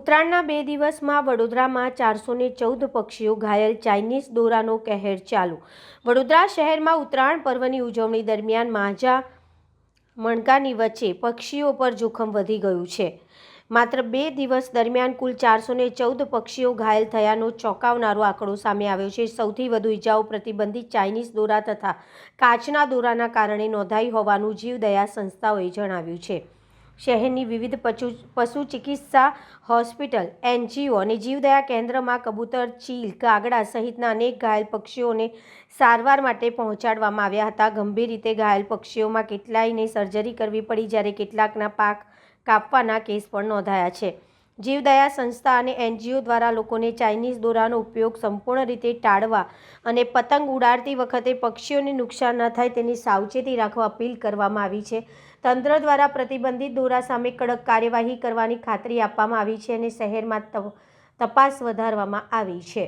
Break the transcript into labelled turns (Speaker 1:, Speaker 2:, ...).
Speaker 1: ઉત્તરાયણના 2 દિવસમાં વડોદરામાં 414 પક્ષીઓ ઘાયલ, ચાઇનીઝ દોરાનો કહેર ચાલુ. વડોદરા શહેરમાં ઉત્તરાયણ પર્વની ઉજવણી દરમિયાન માંજા મણકાની વચ્ચે પક્ષીઓ પર જોખમ વધી ગયું છે. માત્ર 2 દિવસ દરમિયાન કુલ 414 પક્ષીઓ ઘાયલ થયાનો ચોંકાવનારો આંકડો સામે આવ્યો છે. સૌથી વધુ ઇજાઓ પ્રતિબંધિત ચાઇનીઝ દોરા તથા કાચના દોરાના કારણે નોંધાઈ હોવાનું જીવદયા સંસ્થાઓએ જણાવ્યું છે. શહેરની વિવિધ પશુ ચિકિત્સા હોસ્પિટલ, NGO અને જીવદયા કેન્દ્રમાં કબૂતર, ચીલ, કાગડા સહિતના અનેક ઘાયલ પક્ષીઓને સારવાર માટે પહોંચાડવામાં આવ્યા હતા. ગંભીર રીતે ઘાયલ પક્ષીઓમાં કેટલાયને સર્જરી કરવી પડી, જ્યારે કેટલાકના પાંખ કાપવાના કેસ પણ નોંધાયા છે. જીવદયા સંસ્થા અને NGO દ્વારા લોકોને ચાઇનીઝ દોરાનો ઉપયોગ સંપૂર્ણ રીતે ટાળવા અને પતંગ ઉડાડતી વખતે પક્ષીઓને નુકસાન ન થાય તેની સાવચેતી રાખવા અપીલ કરવામાં આવી છે. તંત્ર દ્વારા પ્રતિબંધિત દોરા સામે કડક કાર્યવાહી કરવાની ખાતરી આપવામાં આવી છે અને શહેરમાં તપાસ વધારવામાં આવી છે.